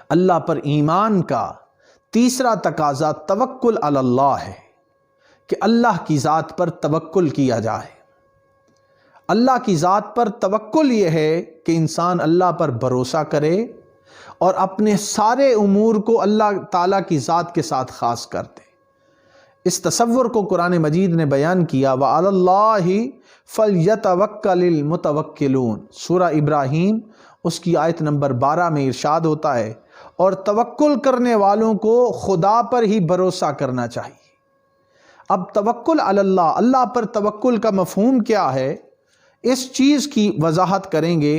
اللہ پر ایمان کا تیسرا تقاضا توکل علی اللہ ہے کہ اللہ کی ذات پر توکل کیا جائے۔ اللہ کی ذات پر توکل یہ ہے کہ انسان اللہ پر بھروسہ کرے اور اپنے سارے امور کو اللہ تعالیٰ کی ذات کے ساتھ خاص کر دے۔ اس تصور کو قرآن مجید نے بیان کیا وَعَلَى اللَّهِ فَلْيَتَوَكَّلِ الْمُتَوَكِّلُونَ۔ سورہ ابراہیم اس کی آیت نمبر 12 میں ارشاد ہوتا ہے، اور توکل کرنے والوں کو خدا پر ہی بھروسہ کرنا چاہیے۔ اب توکل علی اللہ، اللہ پر توکل کا مفہوم کیا ہے، اس چیز کی وضاحت کریں گے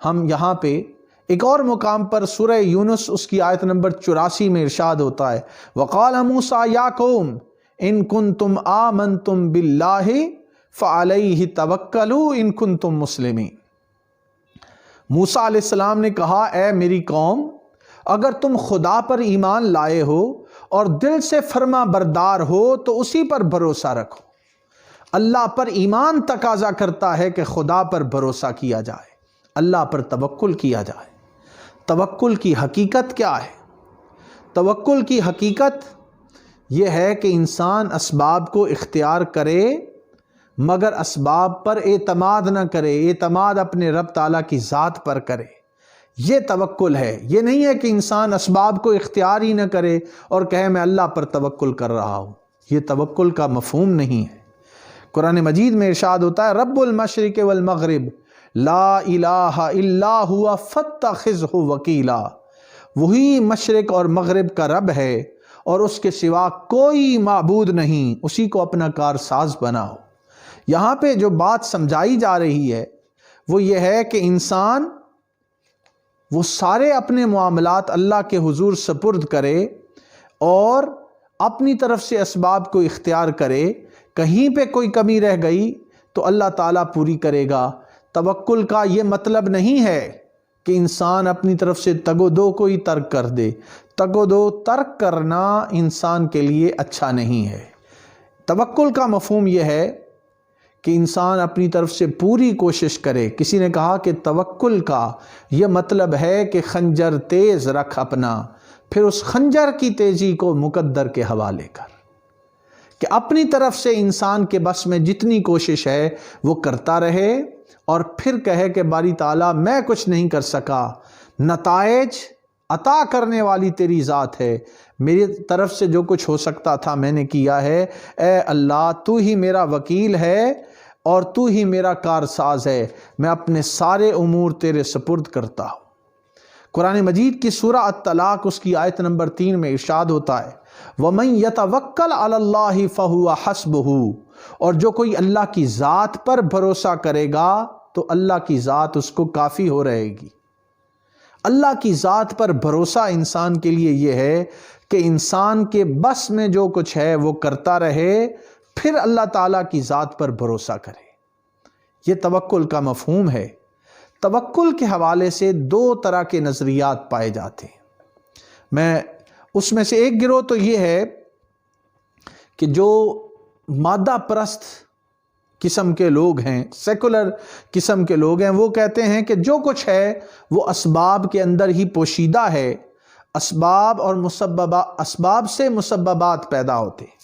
ہم یہاں پہ۔ ایک اور مقام پر سورہ یونس اس کی آیت نمبر 84 میں ارشاد ہوتا ہے وَقَالَ مُوسَىٰ يَا قَوْمِ إِن كُنتُمْ آمَنْتُمْ بِاللَّهِ فَعَلَيْهِ تَوَكَّلُوا إِن كُنتُمْ مُسْلِمِينَ۔ موسیٰ علیہ السلام نے کہا، اے میری قوم، اگر تم خدا پر ایمان لائے ہو اور دل سے فرما بردار ہو تو اسی پر بھروسہ رکھو۔ اللہ پر ایمان تقاضا کرتا ہے کہ خدا پر بھروسہ کیا جائے، اللہ پر توکل کیا جائے۔ توکل کی حقیقت کیا ہے؟ توکل کی حقیقت یہ ہے کہ انسان اسباب کو اختیار کرے مگر اسباب پر اعتماد نہ کرے، اعتماد اپنے رب تعالیٰ کی ذات پر کرے۔ یہ توکل ہے۔ یہ نہیں ہے کہ انسان اسباب کو اختیار ہی نہ کرے اور کہے میں اللہ پر توکل کر رہا ہوں۔ یہ توکل کا مفہوم نہیں ہے۔ قرآن مجید میں ارشاد ہوتا ہے رب المشرق والمغرب لا الہ الا ہوا فاتخذہ وکیلا۔ وہی مشرق اور مغرب کا رب ہے اور اس کے سوا کوئی معبود نہیں، اسی کو اپنا کارساز بناؤ۔ یہاں پہ جو بات سمجھائی جا رہی ہے وہ یہ ہے کہ انسان وہ سارے اپنے معاملات اللہ کے حضور سپرد کرے اور اپنی طرف سے اسباب کو اختیار کرے۔ کہیں پہ کوئی کمی رہ گئی تو اللہ تعالیٰ پوری کرے گا۔ توکل کا یہ مطلب نہیں ہے کہ انسان اپنی طرف سے تگ و دو کو ہی ترک کر دے۔ تگ و دو ترک کرنا انسان کے لیے اچھا نہیں ہے۔ توکل کا مفہوم یہ ہے کہ انسان اپنی طرف سے پوری کوشش کرے۔ کسی نے کہا کہ توکل کا یہ مطلب ہے کہ خنجر تیز رکھ اپنا، پھر اس خنجر کی تیزی کو مقدر کے حوالے کر، کہ اپنی طرف سے انسان کے بس میں جتنی کوشش ہے وہ کرتا رہے اور پھر کہے کہ باری تعالیٰ میں کچھ نہیں کر سکا، نتائج عطا کرنے والی تیری ذات ہے، میری طرف سے جو کچھ ہو سکتا تھا میں نے کیا ہے، اے اللہ تو ہی میرا وکیل ہے اور تو ہی میرا کارساز ہے، میں اپنے سارے امور تیرے سپرد کرتا ہوں۔ قرآن مجید کی سورہ الطلاق اس کی آیت نمبر 3 میں ارشاد ہوتا ہے وَمَن يَتَوَكَّلْ عَلَى اللَّهِ فَهُوَ حَسْبُهُ، اور جو کوئی اللہ کی ذات پر بھروسہ کرے گا تو اللہ کی ذات اس کو کافی ہو رہے گی۔ اللہ کی ذات پر بھروسہ انسان کے لیے یہ ہے کہ انسان کے بس میں جو کچھ ہے وہ کرتا رہے، پھر اللہ تعالیٰ کی ذات پر بھروسہ کرے۔ یہ توکل کا مفہوم ہے۔ توکل کے حوالے سے 2 طرح کے نظریات پائے جاتے ہیں۔ اس میں سے ایک گروہ تو یہ ہے کہ جو مادہ پرست قسم کے لوگ ہیں، سیکولر قسم کے لوگ ہیں، وہ کہتے ہیں کہ جو کچھ ہے وہ اسباب کے اندر ہی پوشیدہ ہے، اسباب اور اسباب سے مسببات پیدا ہوتے ہیں۔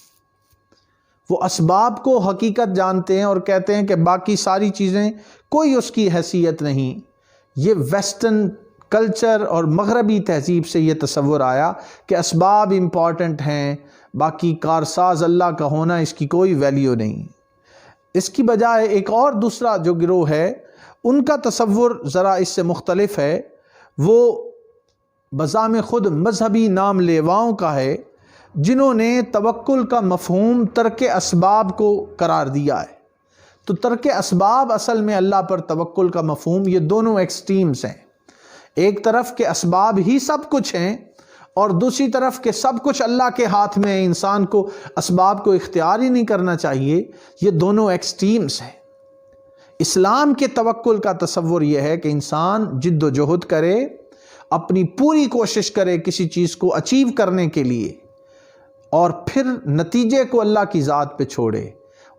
وہ اسباب کو حقیقت جانتے ہیں اور کہتے ہیں کہ باقی ساری چیزیں کوئی اس کی حیثیت نہیں۔ یہ ویسٹرن کلچر اور مغربی تہذیب سے یہ تصور آیا کہ اسباب امپورٹنٹ ہیں، باقی کارساز اللہ کا ہونا اس کی کوئی ویلیو نہیں۔ اس کی بجائے ایک اور دوسرا جو گروہ ہے ان کا تصور ذرا اس سے مختلف ہے۔ وہ بذام خود مذہبی نام لیواؤں کا ہے، جنہوں نے توکل کا مفہوم ترک اسباب کو قرار دیا ہے۔ تو ترک اسباب اصل میں اللہ پر توکل کا مفہوم، یہ دونوں ایکسٹریمز ہیں۔ ایک طرف کہ اسباب ہی سب کچھ ہیں اور دوسری طرف کہ سب کچھ اللہ کے ہاتھ میں ہے، انسان کو اسباب کو اختیار ہی نہیں کرنا چاہیے۔ یہ دونوں ایکسٹریمز ہیں۔ اسلام کے توکل کا تصور یہ ہے کہ انسان جد و جہد کرے، اپنی پوری کوشش کرے کسی چیز کو اچیو کرنے کے لیے، اور پھر نتیجے کو اللہ کی ذات پہ چھوڑے،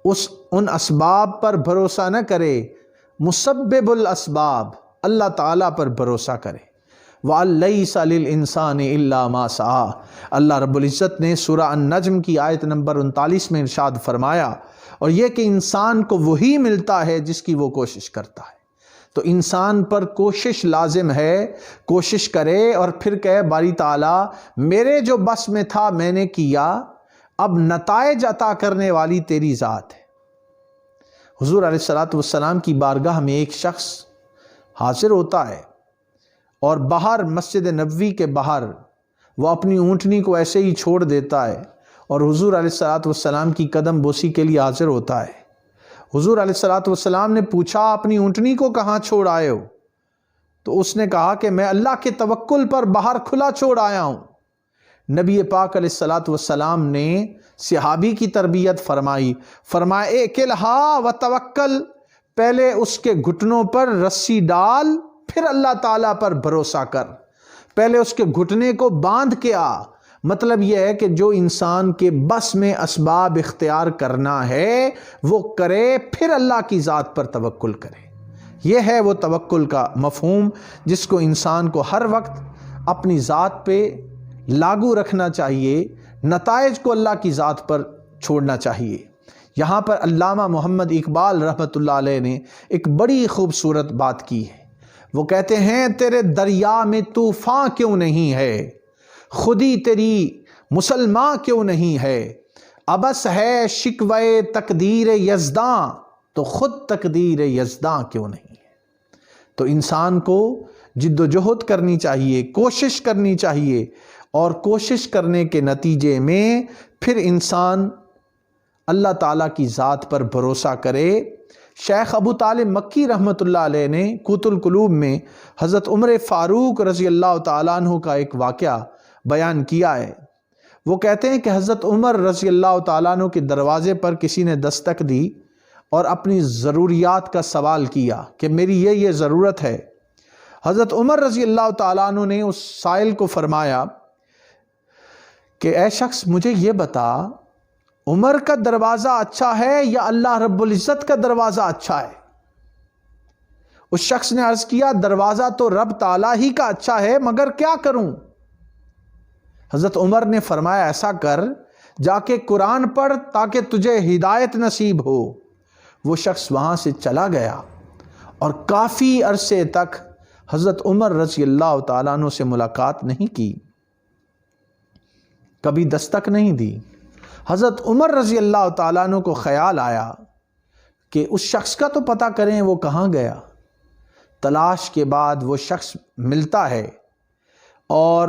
ان اسباب پر بھروسہ نہ کرے، مسبب الاسباب اللہ تعالیٰ پر بھروسہ کرے۔ وَلَيْسَ لِلْإِنسَانِ إِلَّا مَا سَعَى۔ اللہ رب العزت نے سورہ النجم کی آیت نمبر 39 میں ارشاد فرمایا، اور یہ کہ انسان کو وہی ملتا ہے جس کی وہ کوشش کرتا ہے۔ تو انسان پر کوشش لازم ہے، کوشش کرے اور پھر کہے باری تعالیٰ میرے جو بس میں تھا میں نے کیا، اب نتائج عطا کرنے والی تیری ذات ہے۔ حضور علیہ السلام کی بارگاہ میں ایک شخص حاضر ہوتا ہے، اور باہر مسجد نبوی کے باہر وہ اپنی اونٹنی کو ایسے ہی چھوڑ دیتا ہے، اور حضور علیہ السلام کی قدم بوسی کے لیے حاضر ہوتا ہے۔ حضور علیہ السلام نے پوچھا اپنی اونٹنی کو کہاں چھوڑ آئے ہو؟ تو اس نے کہا کہ میں اللہ کے توکل پر باہر کھلا چھوڑ آیا ہوں۔ نبی پاک علیہ السلام نے صحابی کی تربیت فرمایا اکلھا وتوکل، پہلے اس کے گھٹنوں پر رسی ڈال، پھر اللہ تعالیٰ پر بھروسہ کر۔ پہلے اس کے گھٹنے کو باندھ کے آ۔ مطلب یہ ہے کہ جو انسان کے بس میں اسباب اختیار کرنا ہے وہ کرے، پھر اللہ کی ذات پر توکل کرے۔ یہ ہے وہ توکل کا مفہوم جس کو انسان کو ہر وقت اپنی ذات پہ لاگو رکھنا چاہیے، نتائج کو اللہ کی ذات پر چھوڑنا چاہیے۔ یہاں پر علامہ محمد اقبال رحمۃ اللہ علیہ نے ایک بڑی خوبصورت بات کی ہے۔ وہ کہتے ہیں تیرے دریا میں طوفان کیوں نہیں ہے، خودی تیری مسلمان کیوں نہیں ہے، ابس ہے شکوے تقدیر یزداں تو خود تقدیر یزداں کیوں نہیں ہے۔ تو انسان کو جد و جہد کرنی چاہیے، کوشش کرنی چاہیے، اور کوشش کرنے کے نتیجے میں پھر انسان اللہ تعالیٰ کی ذات پر بھروسہ کرے۔ شیخ ابو طالب مکی رحمۃ اللہ علیہ نے قوت القلوب میں حضرت عمر فاروق رضی اللہ تعالیٰ عنہ کا ایک واقعہ بیان کیا ہے۔ وہ کہتے ہیں کہ حضرت عمر رضی اللہ تعالیٰ عنہ کے دروازے پر کسی نے دستک دی اور اپنی ضروریات کا سوال کیا کہ میری یہ ضرورت ہے۔ حضرت عمر رضی اللہ تعالیٰ عنہ نے اس سائل کو فرمایا کہ اے شخص مجھے یہ بتا، عمر کا دروازہ اچھا ہے یا اللہ رب العزت کا دروازہ اچھا ہے؟ اس شخص نے عرض کیا دروازہ تو رب تعالیٰ ہی کا اچھا ہے، مگر کیا کروں؟ حضرت عمر نے فرمایا ایسا کر، جا کے قرآن پڑھ تاکہ تجھے ہدایت نصیب ہو۔ وہ شخص وہاں سے چلا گیا اور کافی عرصے تک حضرت عمر رضی اللہ تعالیٰ عنہ سے ملاقات نہیں کی، کبھی دستک نہیں دی۔ حضرت عمر رضی اللہ تعالیٰ عنہ کو خیال آیا کہ اس شخص کا تو پتہ کریں وہ کہاں گیا۔ تلاش کے بعد وہ شخص ملتا ہے اور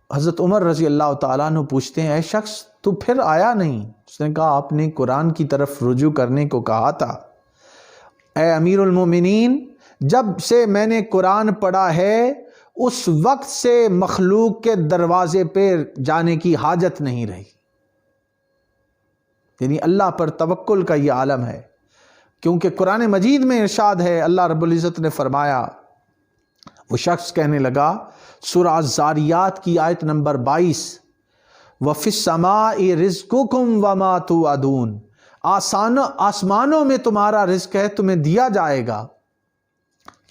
حضرت عمر رضی اللہ تعالیٰ عنہ پوچھتے ہیں اے شخص تو پھر آیا نہیں؟ اس نے کہا آپ نے قرآن کی طرف رجوع کرنے کو کہا تھا۔ اے امیر المومنین، جب سے میں نے قرآن پڑھا ہے اس وقت سے مخلوق کے دروازے پہ جانے کی حاجت نہیں رہی۔ یعنی اللہ پر توکل کا یہ عالم ہے، کیونکہ قرآن مجید میں ارشاد ہے، اللہ رب العزت نے فرمایا، وہ شخص کہنے لگا سورہ الزاریات کی آیت نمبر 22، وَفِي السَّمَاءِ رِزْقُكُمْ وَمَا تُوعَدُونَ، آسمانوں میں تمہارا رزق ہے، تمہیں دیا جائے گا۔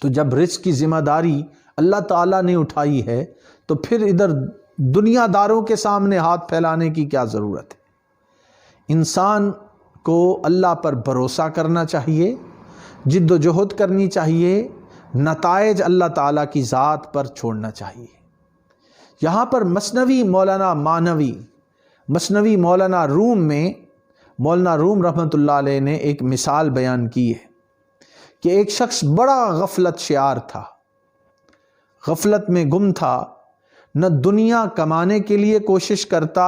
تو جب رزق کی ذمہ داری اللہ تعالیٰ نے اٹھائی ہے تو پھر ادھر دنیا داروں کے سامنے ہاتھ پھیلانے کی کیا ضرورت ہے؟ انسان کو اللہ پر بھروسہ کرنا چاہیے، جد و جہد کرنی چاہیے، نتائج اللہ تعالیٰ کی ذات پر چھوڑنا چاہیے۔ یہاں پر مثنوی مولانا روم میں مولانا روم رحمۃ اللہ علیہ نے ایک مثال بیان کی ہے کہ ایک شخص بڑا غفلت شعار تھا، غفلت میں گم تھا، نہ دنیا کمانے کے لیے کوشش کرتا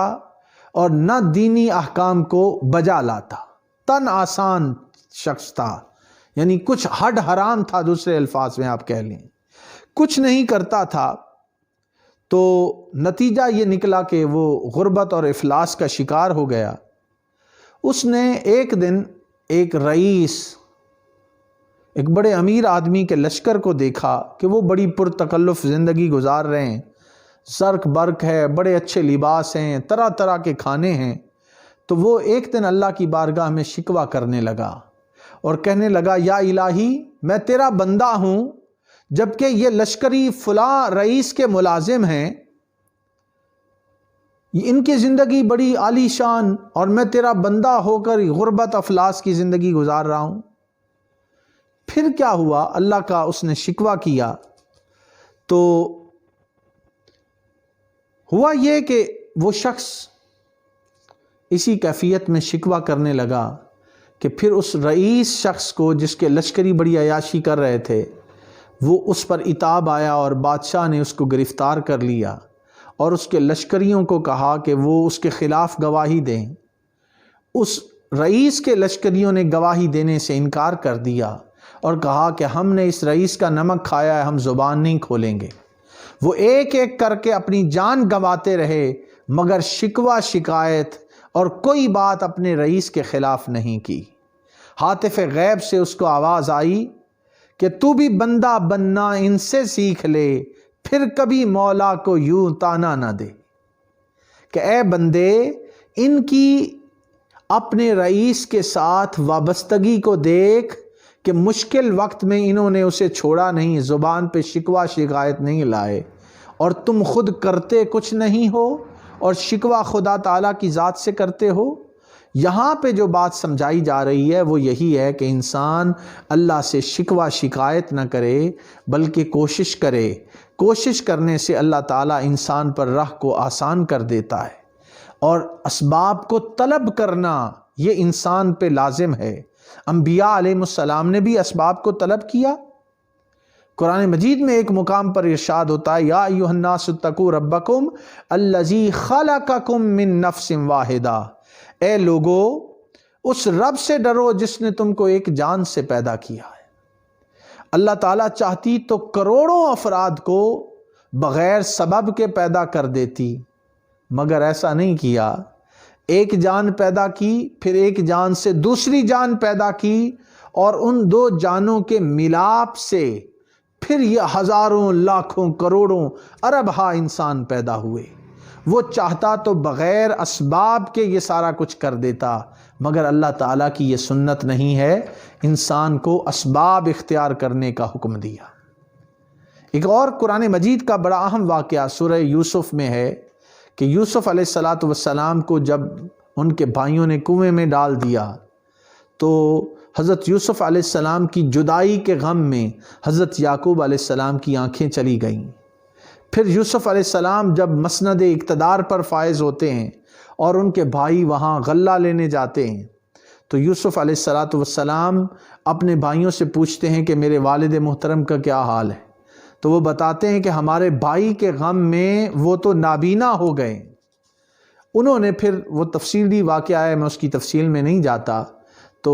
اور نہ دینی احکام کو بجا لاتا، تن آسان شخص تھا، یعنی کچھ ہڈ حرام تھا، دوسرے الفاظ میں آپ کہہ لیں، کچھ نہیں کرتا تھا۔ تو نتیجہ یہ نکلا کہ وہ غربت اور افلاس کا شکار ہو گیا۔ اس نے ایک دن ایک رئیس، ایک بڑے امیر آدمی کے لشکر کو دیکھا کہ وہ بڑی پرتکلف زندگی گزار رہے ہیں، زرق برق ہے، بڑے اچھے لباس ہیں، طرح طرح کے کھانے ہیں۔ تو وہ ایک دن اللہ کی بارگاہ میں شکوہ کرنے لگا اور کہنے لگا یا الہی، میں تیرا بندہ ہوں، جبکہ یہ لشکری فلاں رئیس کے ملازم ہیں، ان کی زندگی بڑی عالی شان، اور میں تیرا بندہ ہو کر غربت افلاس کی زندگی گزار رہا ہوں۔ پھر کیا ہوا؟ اللہ کا اس نے شکوہ کیا تو ہوا یہ کہ وہ شخص اسی کیفیت میں شکوہ کرنے لگا کہ پھر اس رئیس شخص کو، جس کے لشکری بڑی عیاشی کر رہے تھے، وہ اس پر عتاب آیا اور بادشاہ نے اس کو گرفتار کر لیا اور اس کے لشکریوں کو کہا کہ وہ اس کے خلاف گواہی دیں۔ اس رئیس کے لشکریوں نے گواہی دینے سے انکار کر دیا اور کہا کہ ہم نے اس رئیس کا نمک کھایا ہے، ہم زبان نہیں کھولیں گے۔ وہ ایک ایک کر کے اپنی جان گنواتے رہے، مگر شکوہ شکایت اور کوئی بات اپنے رئیس کے خلاف نہیں کی۔ ہاتف غیب سے اس کو آواز آئی کہ تو بھی بندہ بننا ان سے سیکھ لے، پھر کبھی مولا کو یوں تانا نہ دے، کہ اے بندے، ان کی اپنے رئیس کے ساتھ وابستگی کو دیکھ کہ مشکل وقت میں انہوں نے اسے چھوڑا نہیں، زبان پہ شکوہ شکایت نہیں لائے، اور تم خود کرتے کچھ نہیں ہو اور شکوہ خدا تعالیٰ کی ذات سے کرتے ہو۔ یہاں پہ جو بات سمجھائی جا رہی ہے وہ یہی ہے کہ انسان اللہ سے شکوہ شکایت نہ کرے، بلکہ کوشش کرے۔ کوشش کرنے سے اللہ تعالیٰ انسان پر راہ کو آسان کر دیتا ہے، اور اسباب کو طلب کرنا یہ انسان پہ لازم ہے۔ انبیاء علیہ السلام نے بھی اسباب کو طلب کیا۔ قرآن مجید میں ایک مقام پر ارشاد ہوتا ہے، یا ایھا الناس اتقوا ربکم الذی خلقکم من نفس واحدہ، اے لوگو اس رب سے ڈرو جس نے تم کو ایک جان سے پیدا کیا ہے۔ اللہ تعالیٰ چاہتی تو کروڑوں افراد کو بغیر سبب کے پیدا کر دیتی، مگر ایسا نہیں کیا۔ ایک جان پیدا کی، پھر ایک جان سے دوسری جان پیدا کی، اور ان دو جانوں کے ملاپ سے پھر یہ ہزاروں، لاکھوں، کروڑوں، ارب ہا انسان پیدا ہوئے۔ وہ چاہتا تو بغیر اسباب کے یہ سارا کچھ کر دیتا، مگر اللہ تعالیٰ کی یہ سنت نہیں ہے، انسان کو اسباب اختیار کرنے کا حکم دیا۔ ایک اور قرآن مجید کا بڑا اہم واقعہ سورہ یوسف میں ہے کہ یوسف علیہ السلام کو جب ان کے بھائیوں نے کنویں میں ڈال دیا تو حضرت یوسف علیہ السلام کی جدائی کے غم میں حضرت یعقوب علیہ السلام کی آنکھیں چلی گئیں۔ پھر یوسف علیہ السلام جب مسند اقتدار پر فائز ہوتے ہیں اور ان کے بھائی وہاں غلہ لینے جاتے ہیں تو یوسف علیہ السلام اپنے بھائیوں سے پوچھتے ہیں کہ میرے والد محترم کا کیا حال ہے؟ تو وہ بتاتے ہیں کہ ہمارے بھائی کے غم میں وہ تو نابینا ہو گئے۔ انہوں نے پھر وہ تفصیلی واقعہ ہے، میں اس کی تفصیل میں نہیں جاتا، تو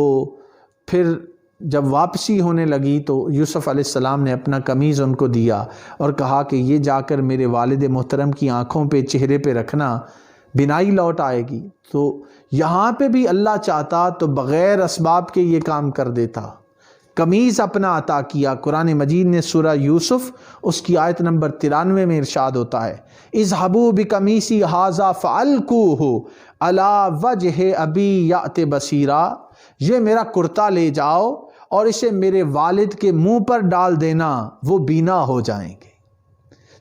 پھر جب واپسی ہونے لگی تو یوسف علیہ السلام نے اپنا قمیض ان کو دیا اور کہا کہ یہ جا کر میرے والد محترم کی آنکھوں پہ، چہرے پہ رکھنا، بینائی لوٹ آئے گی۔ تو یہاں پہ بھی اللہ چاہتا تو بغیر اسباب کے یہ کام کر دیتا، قمیض اپنا عطا کیا۔ قرآن مجید نے سورہ یوسف اس کی آیت نمبر 93 میں ارشاد ہوتا ہے، اذهبوا بقمیصی ھذا فالقوہ علی وجہ ابی یأت بصیرا، یہ میرا کرتا لے جاؤ اور اسے میرے والد کے منہ پر ڈال دینا، وہ بینا ہو جائیں گے۔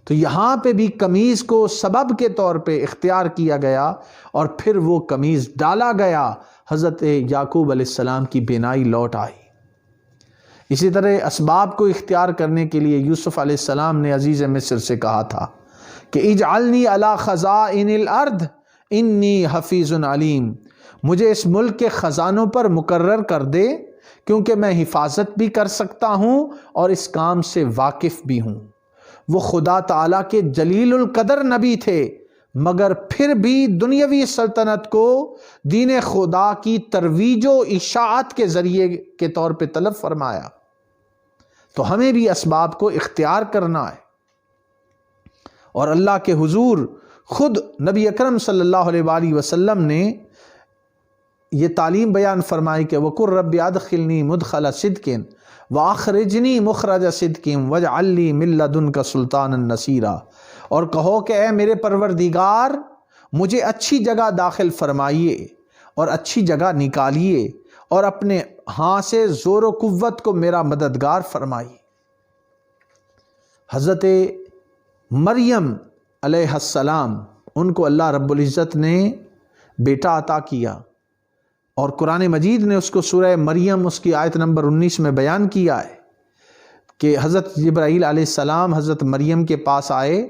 تو یہاں پہ بھی قمیض کو سبب کے طور پہ اختیار کیا گیا اور پھر وہ قمیض ڈالا گیا، حضرت یعقوب علیہ السلام کی بینائی لوٹ آئی۔ اسی طرح اسباب کو اختیار کرنے کے لیے یوسف علیہ السلام نے عزیز مصر سے کہا تھا کہ اجعلنی علی خزائن الارض انی حفیظ علیم، مجھے اس ملک کے خزانوں پر مقرر کر دے کیونکہ میں حفاظت بھی کر سکتا ہوں اور اس کام سے واقف بھی ہوں۔ وہ خدا تعالیٰ کے جلیل القدر نبی تھے، مگر پھر بھی دنیاوی سلطنت کو دین خدا کی ترویج و اشاعت کے ذریعے کے طور پہ طلب فرمایا۔ تو ہمیں بھی اسباب کو اختیار کرنا ہے، اور اللہ کے حضور خود نبی اکرم صلی اللہ علیہ وآلہ وسلم نے یہ تعلیم بیان فرمائی کہ وَقُلْ رَبِّ أَدْخِلْنِي مُدْخَلَ صِدْقٍ وَأَخْرِجْنِي مُخْرَجَ صِدْقٍ وَاجْعَلْ لِي مِن لَّدُنْكَ سُلْطَانًا نَصِيرًا، اور کہو کہ اے میرے پروردگار، مجھے اچھی جگہ داخل فرمائیے اور اچھی جگہ نکالیے، اور اپنے ہاں سے زور و قوت کو میرا مددگار فرمائیے۔ حضرت مریم علیہ السلام، ان کو اللہ رب العزت نے بیٹا عطا کیا، اور قرآن مجید نے اس کو سورہ مریم اس کی آیت نمبر 19 میں بیان کیا ہے کہ حضرت جبرائیل علیہ السلام حضرت مریم کے پاس آئے۔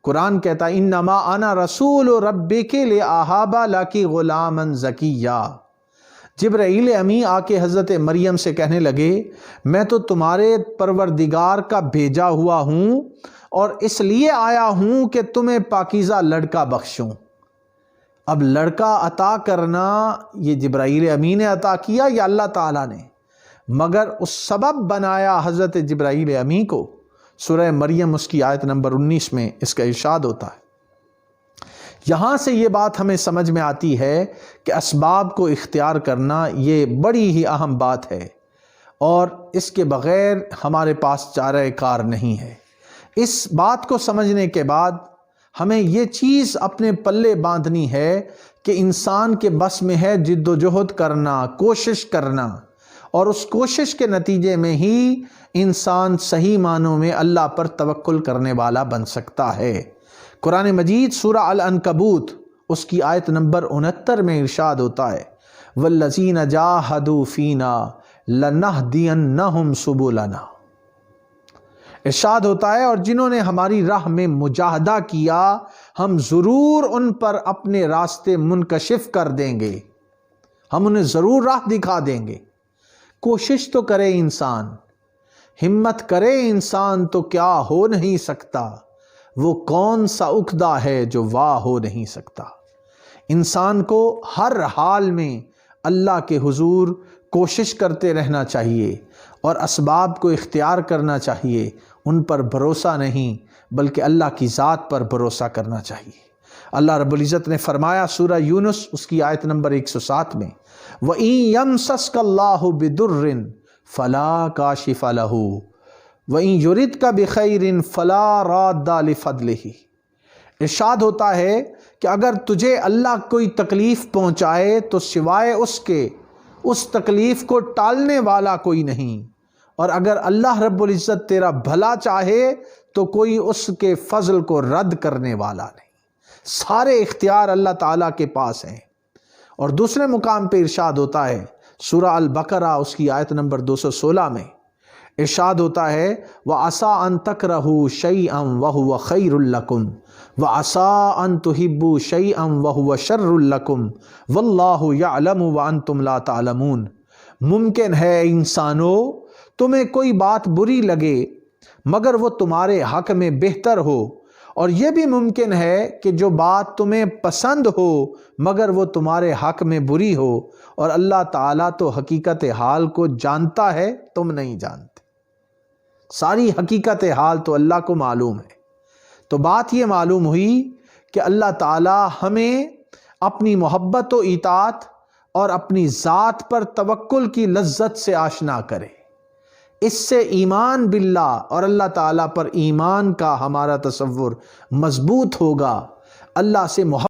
قرآن کہتا ہے انما انا رسول ربک لأہب لک غلاما زکیا۔ جبرائیل امی آ کے حضرت مریم سے کہنے لگے میں تو تمہارے پروردگار کا بھیجا ہوا ہوں اور اس لیے آیا ہوں کہ تمہیں پاکیزہ لڑکا بخشوں۔ اب لڑکا عطا کرنا یہ جبرائیل امی نے عطا کیا یا اللہ تعالیٰ نے؟ مگر اس سبب بنایا حضرت جبرائیل امی کو۔ سورہ مریم اس کی آیت نمبر 19 میں اس کا ارشاد ہوتا ہے۔ یہاں سے یہ بات ہمیں سمجھ میں آتی ہے کہ اسباب کو اختیار کرنا یہ بڑی ہی اہم بات ہے، اور اس کے بغیر ہمارے پاس چارہ کار نہیں ہے۔ اس بات کو سمجھنے کے بعد ہمیں یہ چیز اپنے پلے باندھنی ہے کہ انسان کے بس میں ہے جد و جہد کرنا، کوشش کرنا، اور اس کوشش کے نتیجے میں ہی انسان صحیح معنوں میں اللہ پر توکل کرنے والا بن سکتا ہے۔ قرآن مجید سورہ العنکبوت اس کی آیت نمبر 69 میں ارشاد ہوتا ہے وَالَّذِينَ جَاهَدُوا فِينَا لَنَهْدِيَنَّهُمْ سُبُلَنَا۔ ارشاد ہوتا ہے اور جنہوں نے ہماری راہ میں مجاہدہ کیا ہم ضرور ان پر اپنے راستے منکشف کر دیں گے، ہم انہیں ضرور راہ دکھا دیں گے۔ کوشش تو کرے انسان، ہمت کرے انسان، تو کیا ہو نہیں سکتا، وہ کون سا عقدہ ہے جو واہ ہو نہیں سکتا۔ انسان کو ہر حال میں اللہ کے حضور کوشش کرتے رہنا چاہیے اور اسباب کو اختیار کرنا چاہیے، ان پر بھروسہ نہیں بلکہ اللہ کی ذات پر بھروسہ کرنا چاہیے۔ اللہ رب العزت نے فرمایا سورہ یونس اس کی آیت نمبر 107 میں وَإِن يَمْسَسْكَ اللَّهُ بِضُرٍّ فَلَا كَاشِفَ لَهُ وَإِن يُرِدْكَ بِخَيْرٍ فَلَا رَادَّ لِفَضْلِهِ۔ ارشاد ہوتا ہے کہ اگر تجھے اللہ کوئی تکلیف پہنچائے تو سوائے اس کے اس تکلیف کو ٹالنے والا کوئی نہیں، اور اگر اللہ رب العزت تیرا بھلا چاہے تو کوئی اس کے فضل کو رد کرنے والا نہیں۔ سارے اختیار اللہ تعالیٰ کے پاس ہیں۔ اور دوسرے مقام پہ ارشاد ہوتا ہے سورہ البقرہ اس کی آیت نمبر 216 میں ارشاد ہوتا ہے وَعَسَىٰ أَن تَكْرَهُوا شَيْئًا وَهُوَ خَيْرٌ لَكُمْ وَعَسَىٰ أَن تُحِبُّوا شَيْئًا وَهُوَ شَرٌّ لَكُمْ وَاللَّهُ يَعْلَمُ وَأَنْتُمْ لَا تَعْلَمُونَ۔ ممکن ہے انسانوں تمہیں کوئی بات بری لگے مگر وہ تمہارے حق میں بہتر ہو، اور یہ بھی ممکن ہے کہ جو بات تمہیں پسند ہو مگر وہ تمہارے حق میں بری ہو، اور اللہ تعالیٰ تو حقیقت حال کو جانتا ہے، تم نہیں جانتے۔ ساری حقیقت حال تو اللہ کو معلوم ہے۔ تو بات یہ معلوم ہوئی کہ اللہ تعالیٰ ہمیں اپنی محبت و اطاعت اور اپنی ذات پر توکل کی لذت سے آشنا کرے۔ اس سے ایمان باللہ اور اللہ تعالیٰ پر ایمان کا ہمارا تصور مضبوط ہوگا، اللہ سے محبت